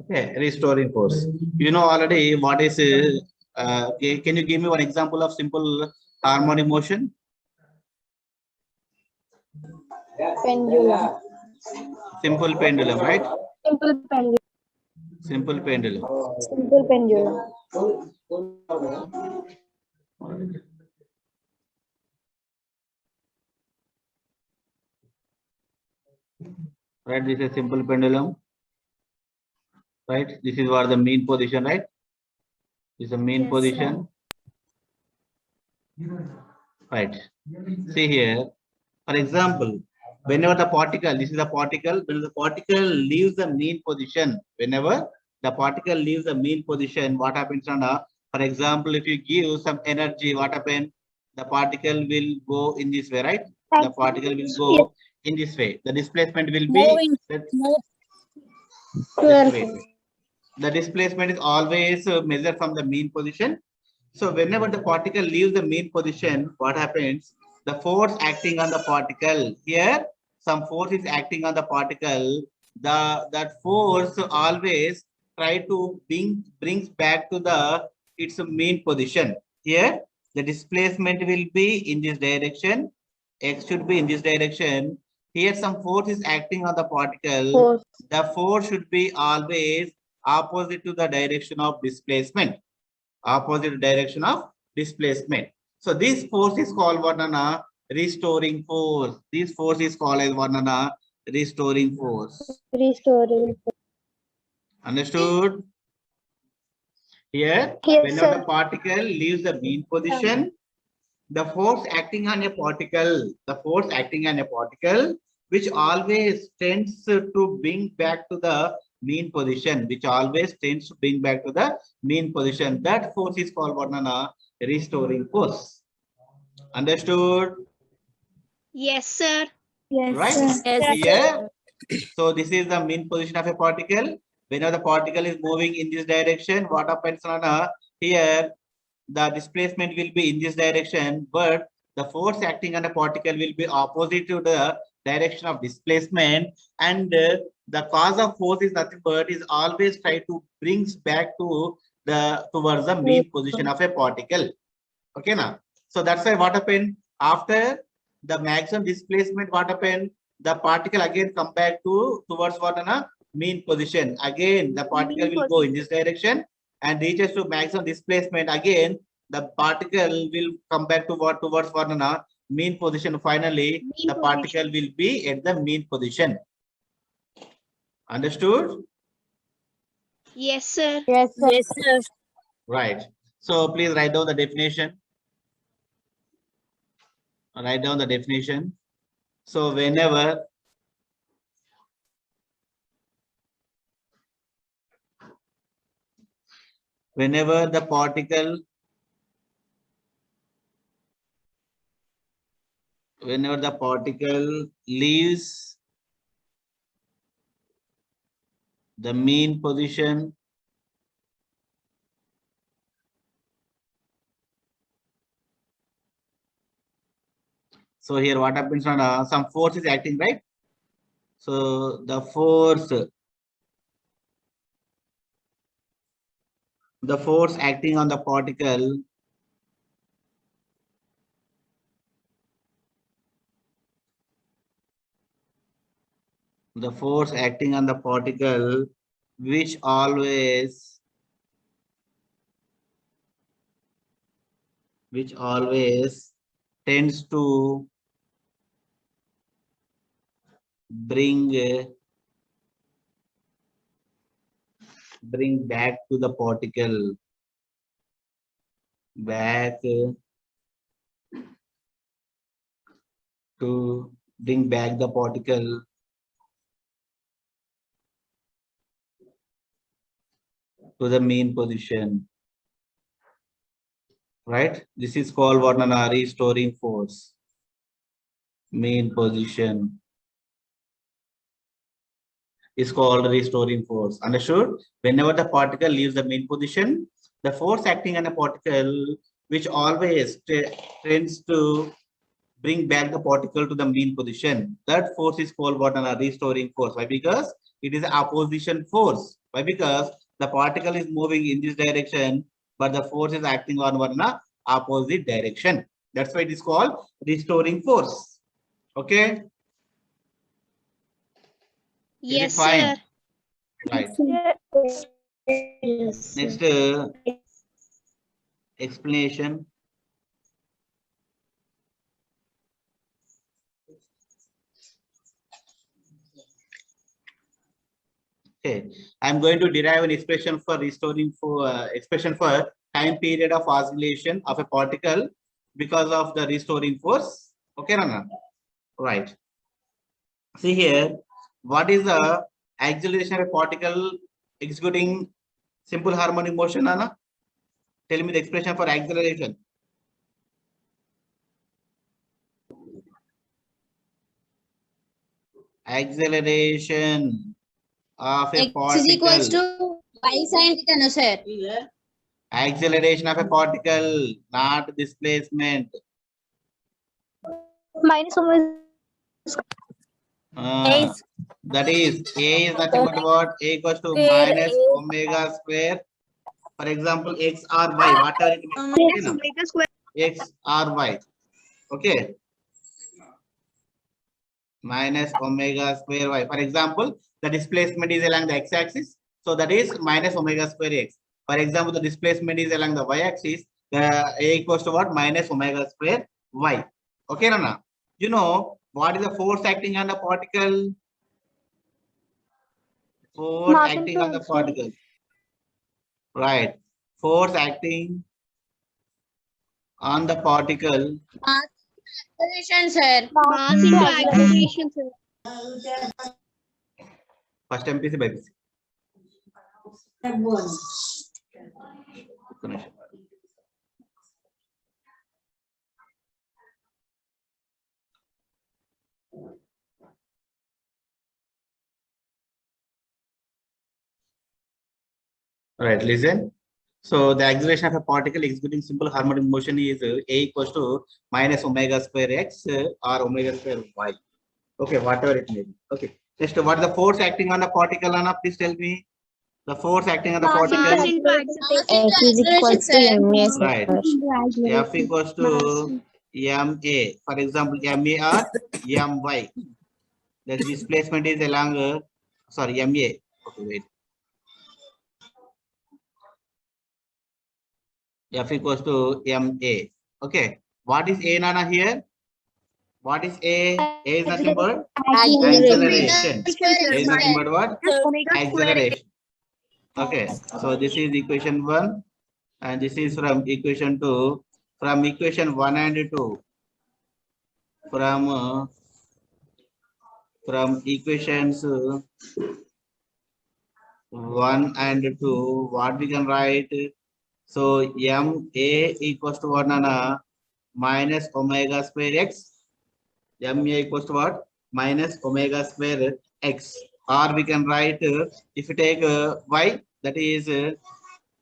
Okay, restoring force. You know already what is. Okay, can you give me one example of simple harmonic motion? Pendulum. Simple pendulum, right? Simple pendulum. Simple pendulum. Simple pendulum. Right, this is simple pendulum. Right, this is what the mean position, right? This is the mean Yes, position. Right. See here, for example, whenever the particle, this is the particle, when the particle leaves the mean position, whenever the particle leaves the mean position, what happens on a, for example, if you give some energy, what happens? The particle will go in this way, right? The particle will go in this way. The displacement will be, wait. The displacement is always measured from the mean position. So whenever the particle leaves the mean position, what happens? The force acting on the particle here, some force is acting on the particle. That force always try to brings back to the its mean position. Here the displacement will be in this direction. X should be in this direction. Here some force is acting on the particle. Force. The force should be always opposite to the direction of displacement. Opposite direction of displacement. So this force is called what, Nana? Restoring force. This force is called as what, Nana? Restoring force. Restoring. Understood? Here, Yes, whenever the sir. particle leaves the mean position, the force acting on a particle, which always tends to bring back to the mean position, That force is called what, Nana? Restoring force. Understood? Yes, sir. Yes, Right? sir. Yes, Here, so this is the mean position of a particle. Whenever the particle is moving in this direction, what happens, Nana? Here, the displacement will be in this direction, but the force acting on a particle will be opposite to the direction of displacement, and the cause of force is nothing but is always try to brings back to the towards the mean position of a particle. Okay, now so that's why what happened after the maximum displacement, what happened, the particle again come back to towards what, na mean position. Again the particle will go in this direction and reaches to maximum displacement. Again the particle will come back to what, towards what, na mean position. Finally the particle will be at the mean position. Understood? Yes, sir. Yes, sir. Yes, sir. Right. So please write down the definition. Write down the definition. So whenever the particle leaves the mean position, so here what happens on some force is acting, right? So the force acting on the particle which always tends to bring back to the particle to bring back the particle to the mean position, right? This is called what, Nana? Restoring force. Mean position is called restoring force. Understood? Whenever the particle leaves the mean position, the force acting on a particle which always tends to bring back the particle to the mean position. That force is called what? A restoring force. Why? Because it is an opposition force. Why? Because the particle is moving in this direction, but the force is acting on one opposite direction. That's why it is called restoring force. Okay. Yes, Is it fine? sir. Right. Yes. Next explanation. Okay, I'm going to derive an expression for restoring for expression for time period of oscillation of a particle because of the restoring force. Okay, Rana? Right. See here, what is the acceleration of a particle executing simple harmonic motion, Rana? Tell me the expression for acceleration. Acceleration of a X is equals particle. to y sin theta, no sir. Acceleration of a particle, not displacement. Minus omega. That is A is nothing but what? A equals to Square minus A. omega square. For example, X or Y, whatever it may be, Yes, omega square. X or Y. Okay. Minus omega square Y. For example, the displacement is along the x-axis. So that is minus omega square X. For example, the displacement is along the y-axis. The A equals to what? Minus omega square Y. Okay, Rana? You know what is the force acting on the particle? Force Mass acting on the influence. particle. Right. Force acting on the particle. Acceleration, sir. Mass into acceleration, sir. First MPC by PC. Right, listen. So the acceleration of a particle executing simple harmonic motion is A equals to minus omega square X or omega square Y. Okay, whatever it may be. Okay. Next, what is the force acting on the particle, Anna? Please tell me. The force acting on the Mass Mass particle. into acceleration. X is equals to ma, sir. Right. F equals to ma. For example, ma or my. The displacement is along, sorry, ma. Okay, wait. F equals to ma. Okay. What is A, Nana, here? What is A? A is nothing but acceleration. A is nothing but what? Omega square. Acceleration. Okay. So this is equation 1 and this is from equation 2. From equation 1 and 2. From equations 1 and 2, what we can write? So ma equals to what, Nana? Minus omega square x. Ma equals to what? Minus omega square x. Or we can write, if you take y, that is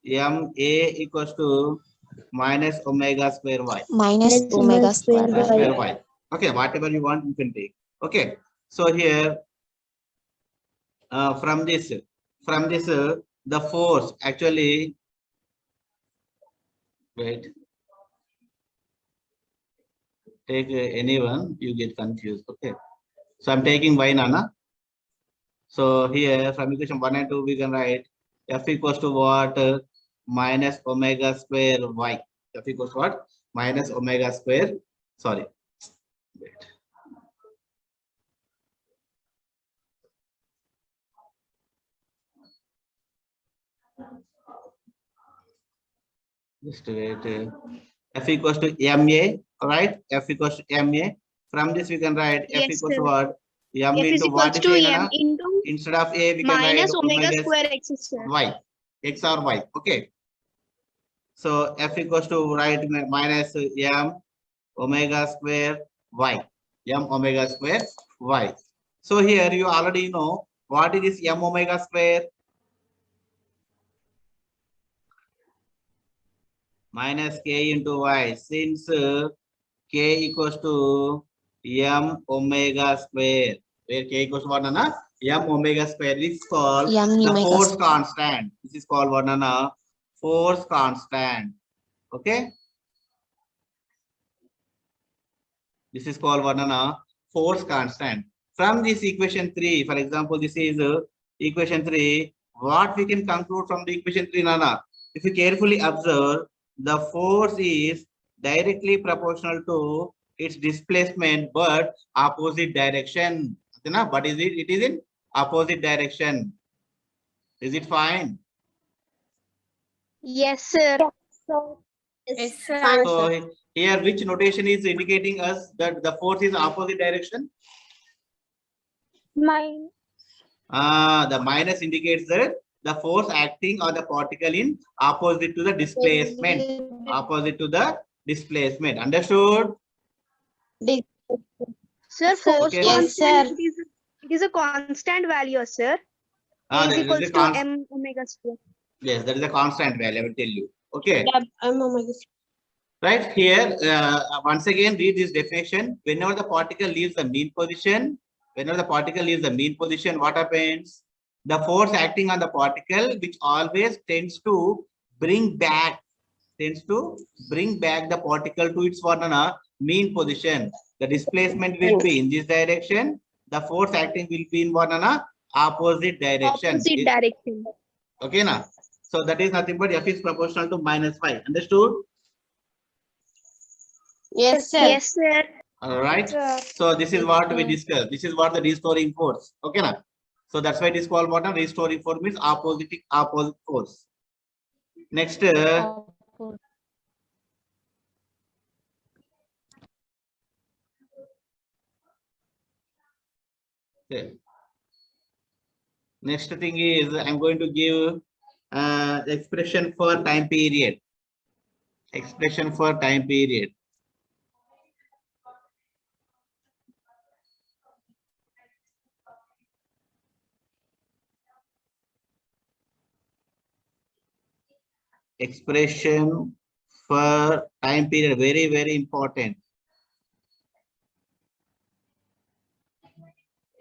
ma equals to minus omega square y. Minus omega square Square y. y. Okay, whatever you want, you can take. Okay. So here, from this, the force actually, wait, take anyone, you get confused. Okay. So I'm taking y, Nana. So here from equation 1 and 2, we can write F equals to what? Minus omega square y. F equals to what? Minus omega square. Sorry. Wait. Just wait. F equals to ma, right? F equals to ma. From this we can write F Yes, equals sir. to what? M F is into equals what is to A, m Nana? into Instead of A, we can write minus omega omega square x, sir. y. X or y. Okay. So F equals to write minus m omega square y. M omega square y. So here you already know what is this m omega square? Minus k into y. Since K equals to m omega square. Where K equals to what, Nana? M omega square. This is called M the omega force square. constant. This is called what, Nana? Force constant. Okay. This is called what, Nana? Force constant. From this equation 3, for example, this is equation 3. What we can conclude from the equation 3, Nana? If you carefully observe, the force is directly proportional to its displacement, but opposite direction. But is it? It is in opposite direction. Is it fine? Yes, sir. Yes, Fine, So sir. here, which notation is indicating us that the force is opposite direction? Mine. The minus indicates that the force acting on the particle in opposite to the displacement. Opposite to the displacement. Understood? Sir, force Okay. Yes, constant, sir. it is a constant value, sir. A is That is equals a to const- m omega square. yes, that is a constant value. I will tell you. Okay. M omega Right here, once again, read this definition. Whenever the particle leaves the mean position, what happens? The force acting on the particle, which always tends to bring back the particle to its mean position. The displacement will be in this direction. The force acting will be in opposite direction. Opposite direction. Okay, na? So that is nothing but F is proportional to -5. Understood? Yes, sir. Yes, sir. All right. So this is what we discussed. This is what the restoring force. Okay, na? So that's why it is called what? Restoring force means opposite force. Next, okay. Next thing is I'm going to give expression for time period. Expression for time period. Expression for time period, very, very important.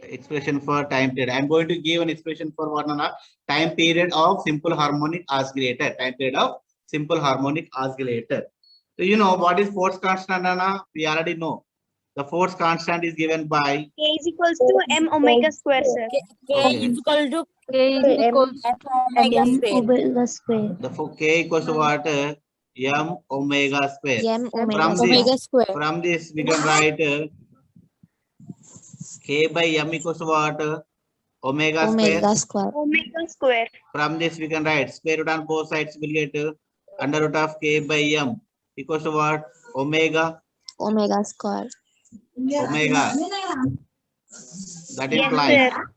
Expression for time period. I'm going to give an expression for what, Nana? Time period of simple harmonic oscillator. Time period of simple harmonic oscillator. So you know what is force constant, Nana? We already know. The force constant is given by A is equals to m omega square, sir. Okay. equal to M omega square. The K equals to what? M omega square. M From omega this, square. from this we can write K by M equals to what? Omega square. Omega square. Omega square. From this we can write square root on both sides will get under root of K by M equals to what? Omega. Omega square. Omega. That Yes, implies sir.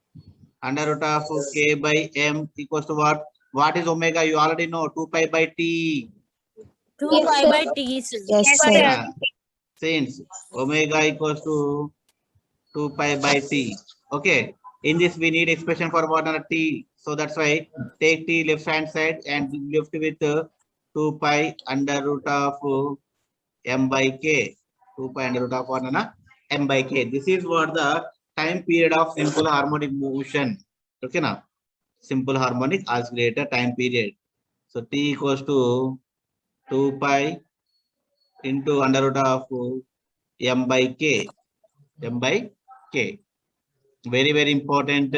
under root of K by M equals to what? What is omega? You already know 2 pi by T. 2 pi by T. Yes, Yes, sir. sir. Yeah. Since omega equals to 2 pi by T. Okay. In this we need expression for what on a T. So that's why take T left hand side and left with 2 pi under root of M by K. 2 pi under root of what on a M by K. This is what the time period of simple harmonic motion. Okay, now simple harmonic oscillator time period. So T equals to 2 pi into under root of M by K. M by K. Very, very important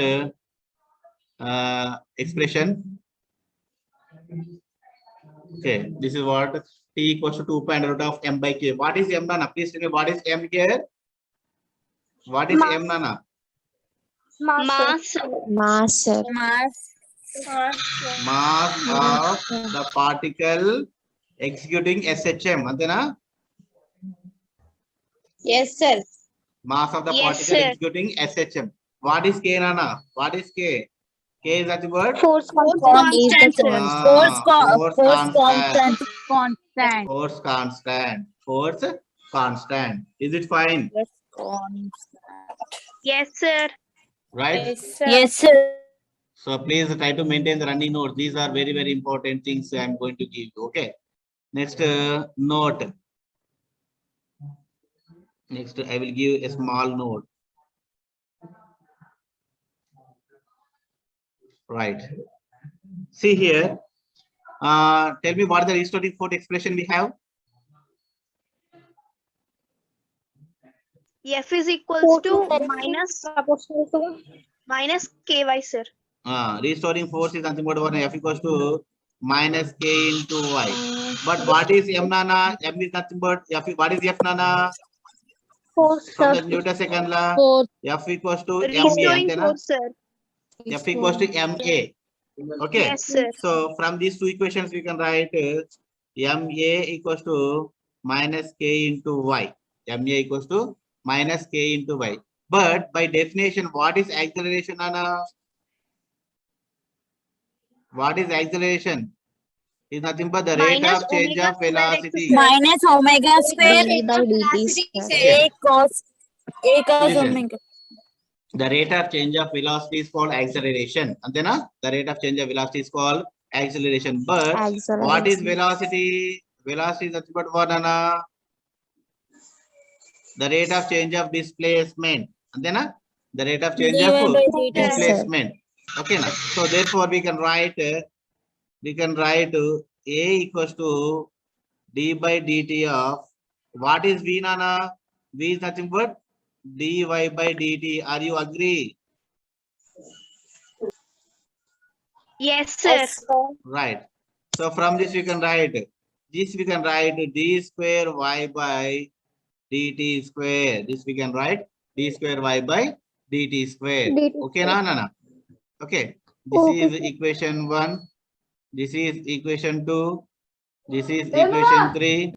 expression. Okay, this is what T equals to 2 pi under root of M by K. What is M, Nana? Please tell me what is M here? What is M, Nana? Mass. Mass, sir. Mass of the particle executing SHM. Antena? Yes, sir. Mass of the Yes, particle sir. executing SHM. What is K, Nana? What is K? K is that word? Force Constant, sir. Force constant. Force constant. Force constant. Is it fine? Yes, sir. Right? Yes, sir. So please try to maintain the running notes. These are very, very important things I am going to give you. Okay. Next note. Next, I will give a small note. Right. See here. Tell me what the restoring force expression we have. F is equals to minus ky, sir. Restoring force is nothing but F equals to minus k into y. But what is M nana? M is nothing but F. What is F nana? From the Newton second law, Force. F equals to MA. Restoring Antena? force, sir. F equals to MA. Okay. Yes, sir. So from these two equations, we can write MA equals to minus k into y. MA equals to minus k into y. But by definition, what is acceleration, Anna? What is acceleration? Is nothing but the rate Minus of change omega of square x, velocity. sir. Minus omega square d by dt, sir. a cos Listen. omega. The rate of change of velocity is called acceleration. Antena? The rate of change of velocity is called acceleration. But what is Acceleration. velocity? Velocity is nothing but what, Anna? The rate of change of displacement. Antena? The rate of change dy of by dt. Yes, sir. displacement. Okay, na? So therefore we can write A equals to d by dt of what is V, Nana? V is nothing but dy by dt. Are you agree? Yes, sir. Right. So from this we can write d square y by dt square. This we can write d square y by dt square. Okay, Nana? Okay. This is equation 1. This is equation 2. This is equation 3.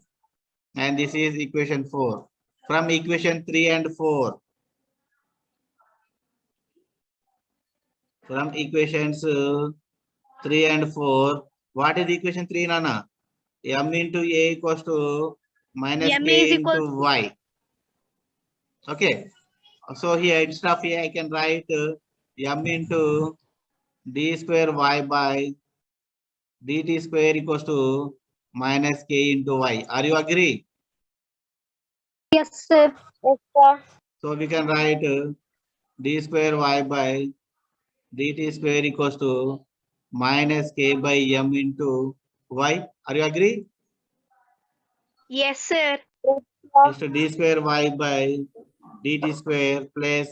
And this is equation 4. From equation 3 and 4. From equations 3 and 4. What is equation 3, Nana? M into A equals to minus M K is equal into Y. Okay. So here instead of A, I can write M into d square Y by dt square equals to minus K into Y. Are you agree? Yes, sir. So we can write d square Y by dt square equals to minus K by M into Y. Are you agree? Yes, sir. Just d square Y by dt square plus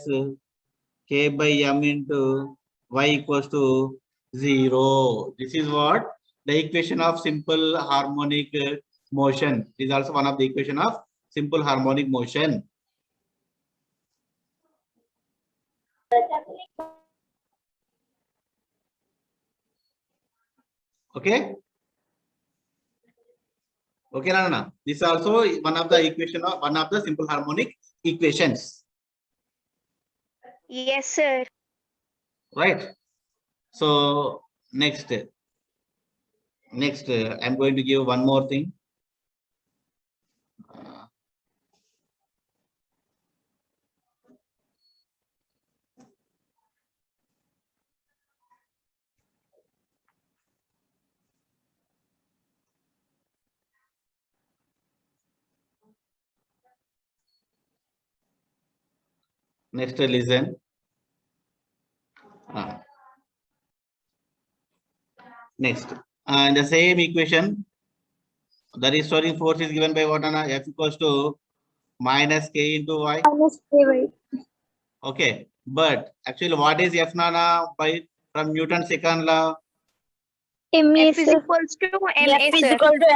K by M into Y equals to 0. This is what the equation of simple harmonic motion. This is also one of the equation of simple harmonic motion. Okay. Okay, Nana. This is also one of the equation of one of the simple harmonic equations. Yes, sir. Right. So next, I'm going to give one more thing. Next, listen. Next, in the same equation, the restoring force is given by what, Anna? F equals to minus K into Y. Okay, but actually, what is F, Nana? By from Newton's second law. F is equals to MA, F is sir. equal to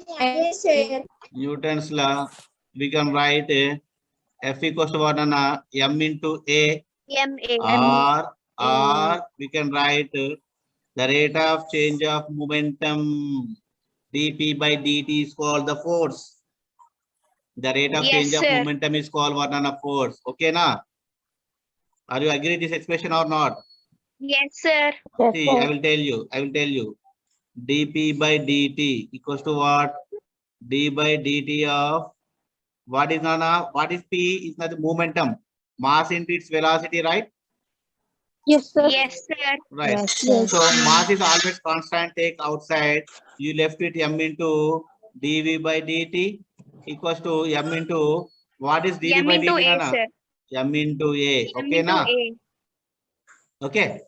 ms. Newton's law, we can write F equals to what, Anna? M into A. MA. Or we can write the rate of change of momentum dp by dt is called the force. The rate of Yes, change of sir. momentum is called what, Anna? Force. Okay, na? Are you agree this expression or not? Yes, sir. See, I will tell you. dp by dt equals to what? D by dt of what is, Nana? What is P? Is not the momentum. Mass into its velocity, right? Yes, sir. Right. Yes, sir. So mass is always constant. Take outside. You left it M into dv by dt equals to M into What is dt M by into dt, A, Nana? sir. M into A. M Okay, into na? A. Okay.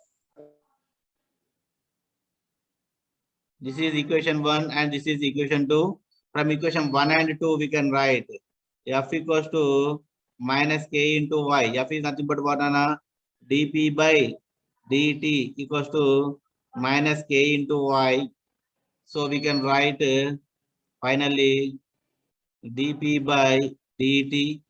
This is equation 1 and this is equation 2. From equation 1 and 2, we can write f equals to minus k into y. F is nothing but what, Nana? dp by dt equals to minus k into y. So we can write finally dp by dt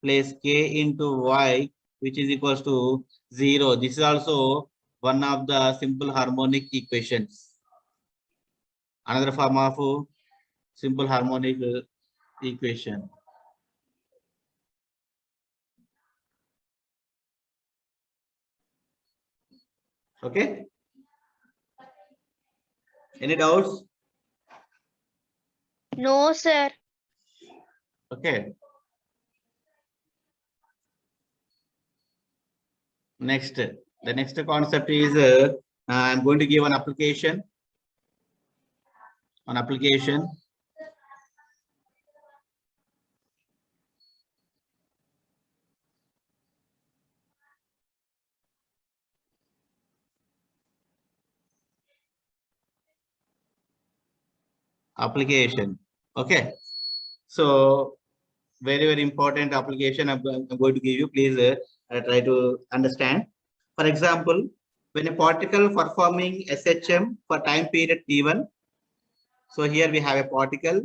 plus k into y, which is equals to 0. This is also one of the simple harmonic equations. Another form of simple harmonic equation. Okay. Any doubts? No, sir. Okay. Next, the next concept is I'm going to give an application. An application. Application. Okay. So very important application I'm going to give you. Please try to understand. For example, when a particle performing SHM for time period T1. So here we have a particle.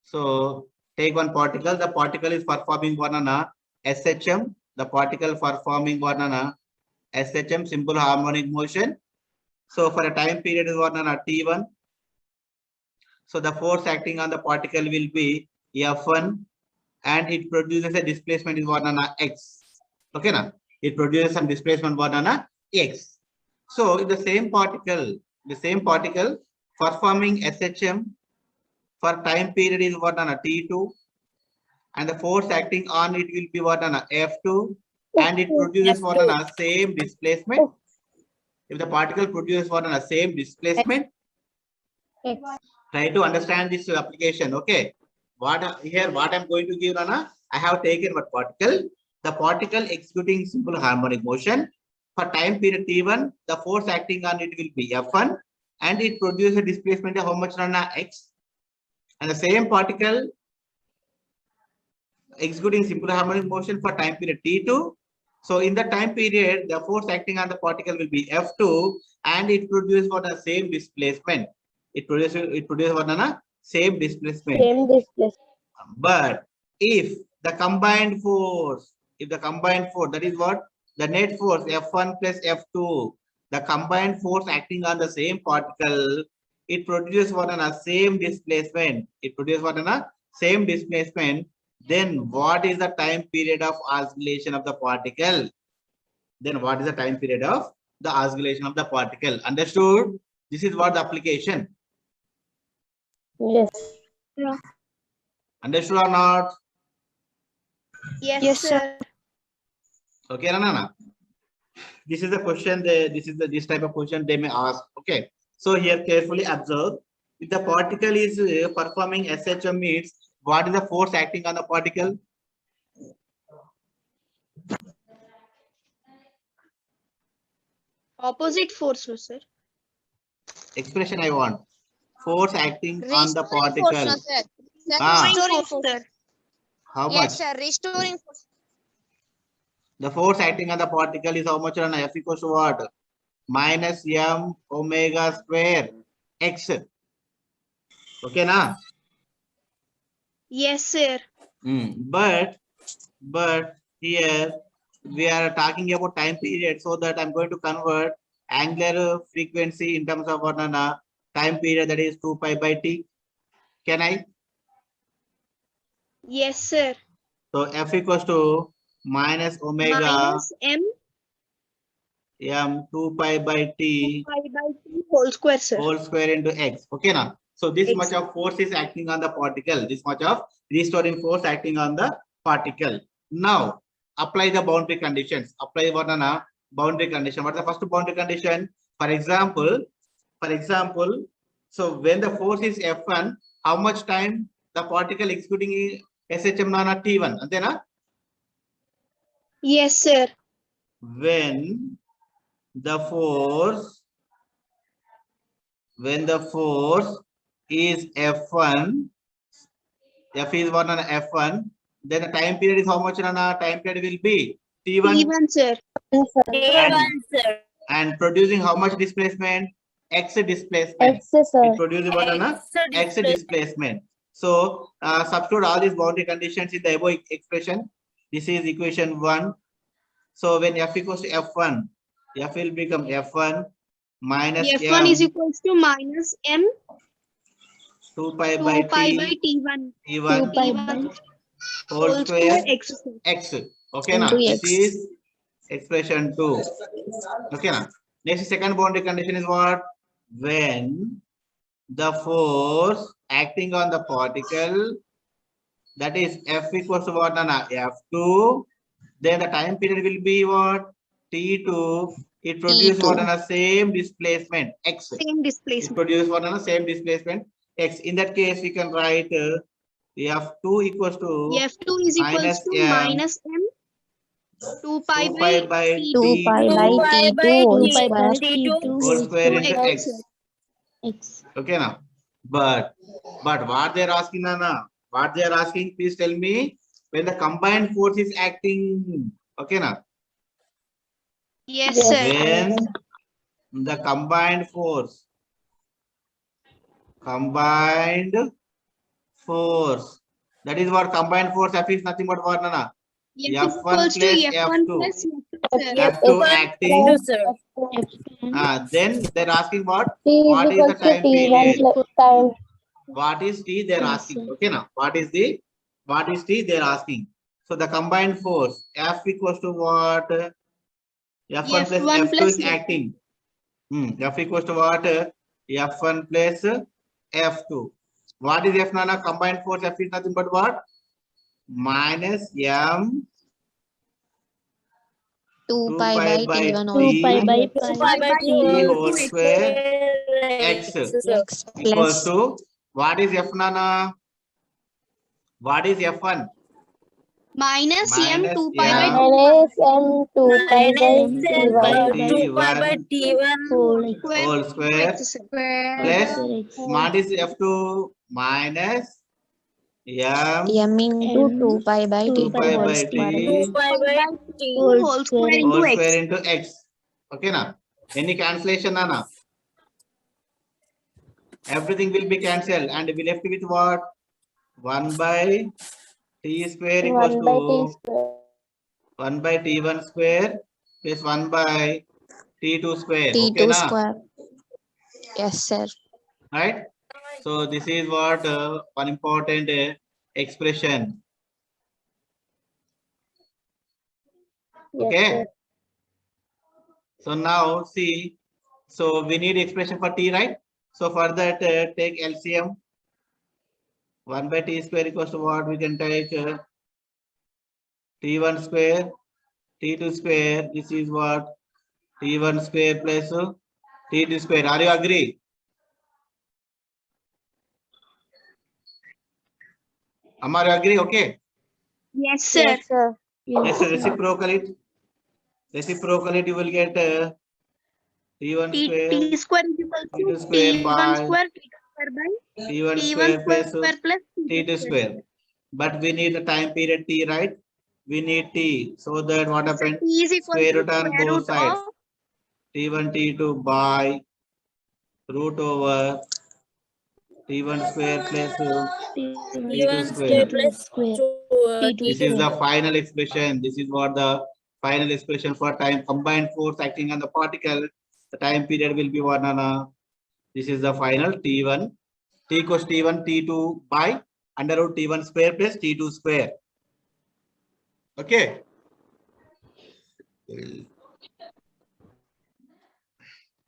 So take one particle. The particle is performing one on a SHM. The particle performing one on a SHM, simple harmonic motion. So for a time period is one on a T1. So the force acting on the particle will be F1 and it produces a displacement is one on a X. Okay, now it produces some displacement one on a X. So in the same particle performing SHM for time period is what on a T2 and the force acting on it will be what on a F2 and it produces what on a same displacement. If the particle produces what on a same displacement, try to understand this application. Okay, what I'm going to give, Nana, I have taken one particle, the particle executing simple harmonic motion for time period T1, the force acting on it will be F1 and it produces a displacement of how much, Nana? X. And the same particle executing simple harmonic motion for time period T2. So in the time period, the force acting on the particle will be F2 and it produces what a same displacement. It produces what a same displacement. But if the combined force, that is what the net force F1 plus F2, the combined force acting on the same particle, it produces what a same displacement. It produces what a same displacement. Then what is the time period of oscillation of the particle? Then what is the time period of the oscillation of the particle? Understood? This is what the application. Yes. Understood or not? Yes, sir. Okay, Nana. This is the question. This type of question they may ask. Okay. So here carefully observe. If the particle is performing SHM means what is the force acting on the particle? Opposite force, no, sir. Expression I want. Force acting on the particle. Restoring force, sir. How much? Yes, sir. Restoring force. The force acting on the particle is how much? F equals to what? Minus m omega square x. Okay, na? Yes, sir. But here we are talking about time period, so that I'm going to convert angular frequency in terms of what time period, that is 2 pi by t. Can I? Yes, sir. So F equals to minus omega m 2 pi by t whole square, sir. whole square into x. Okay, now. So this X. much of force is acting on the particle. This much of restoring force acting on the particle. Now apply the boundary conditions. Apply what on a boundary condition. What's the first boundary condition? For example, so when the force is F1, how much time the particle executing SHM nana T1. Antena? Yes, sir. When the force is F1, F is what on F1, then the time period is how much on a time period will be T1 T1, sir. and producing how much displacement? X displacement. X, sir. It produces what on a X displacement. So substitute all these boundary conditions in the above expression. This is equation 1. So when F equals to F1, F will become F1 minus F1 M is equals to minus M 2 pi 2 by pi T by T1 T1 T1 whole whole square X, sir. X. Okay, na? Into This X. is expression 2. Okay, na? Next second boundary condition is what? When the force acting on the particle, that is F equals to what? Na? F2. Then the time period will be what? T2. It produces T2. what on the same displacement X. Same It displacement. produces what on the same displacement X. In that case, we can write F2 equals to F2 is equals minus to M minus M 2 pi 2 by pi by 2 T2 pi by T2 whole square. whole square into X, X. sir. X. Okay, now. But what they are asking, Nana? What they are asking? Please tell me when the combined force is acting. Okay, now. Yes, Yes, sir. When the combined force, that is what combined force F is nothing but what, Nana? F is F1 equals to plus F1 F2. plus F2, sir. F2 acting. F1. Then they're asking what? T What is is the equals to time T1 period? plus time. What is T they're Yes, asking? sir. Okay, now what is T they're asking? So the combined force F equals to what? F1 plus F1 F2 plus is acting. F equals to what? F1 plus F2. What is F, Nana? Combined force F is nothing but what? Minus M 2 pi by T1 T 2 pi by T whole X, square X X equals plus to what is F, Nana? What is F1? minus M Minus 2 pi by M minus M 2 pi by T1 whole whole square X, sir. plus X. what is F2 minus M M into 2 pi by 2 T2 pi whole by square. T Whole square into whole X. square into X. Okay, na? Any cancellation, Nana? Everything will be cancelled and we left with what? 1 by T square equals 1 by T to square. 1 by T1 square plus 1 by T2 square. Okay, T2 na? square. Yes, sir. Right? So this is what one important expression. Yes, Okay. sir. So now see, so we need expression for T, right? So for that, take LCM. 1 by T square equals to what? We can take T1 square, T2 square. This is what? T1 square plus T2 square. Are you agree? Amar, you agree? Okay. Yes, sir. Yes, sir. Yes, reciprocal it. Reciprocal it, you will get T1 square, T square is equal T2 to square T1 by square, T2 square by T1 T1 square square plus plus T2 square. But we need the time period T, right? We need T. So that what So happened? T is equal Square to root on square both root sides. of T1, T2 by root over T1 square plus T2 square. This is the final expression. This is what the final expression for time combined force acting on the particle. The time period will be 1 Nana. This is the final T1. T equals T1, T2 by under root T1 square plus T2 square. Okay.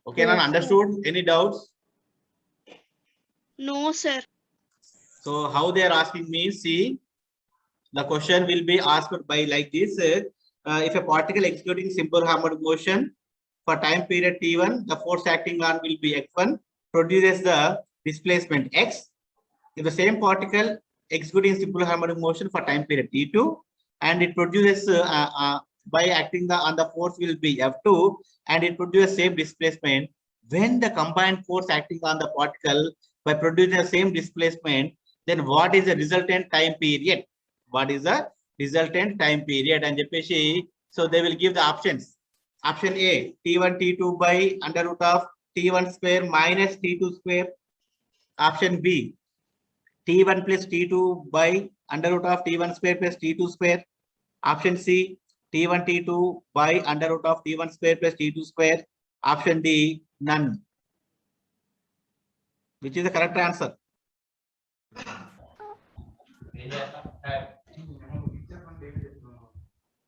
Okay, Nana, understood? Any doubts? no, sir. So how they are asking me, see, the question will be asked by like this. If a particle executing simple harmonic motion for time period T1, the force acting on will be F1, produces the displacement X. if the same particle executing simple harmonic motion for time period T2, and it produces by acting on the force will be F2, and it produces same displacement. When the combined force acting on the particle by producing the same displacement, then what is the resultant time period? What is the resultant time period? And so they will give the options. Option A, T1 T2 by under root of T1 square minus T2 square. Option B, T1 plus T2 by under root of T1 square plus T2 square. Option C, T1 T2 by under root of T1 square plus T2 square. Option D, none. Which is the correct answer?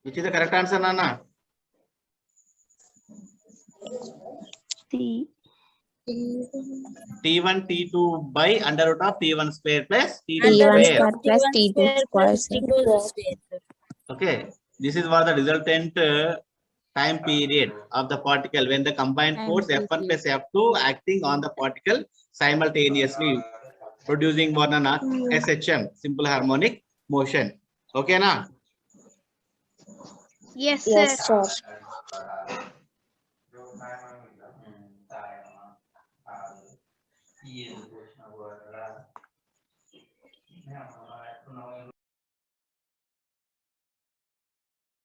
Which is the correct answer, Nana? C. T1 T2 by under root of T1 square plus T2 T1 square. square plus T2 square, sir. Okay, this is what the resultant time period of the particle when the combined force F1 plus F2 acting on the particle simultaneously, producing one SHM, simple harmonic motion. Okay, na? Yes, sir. Yes, sir.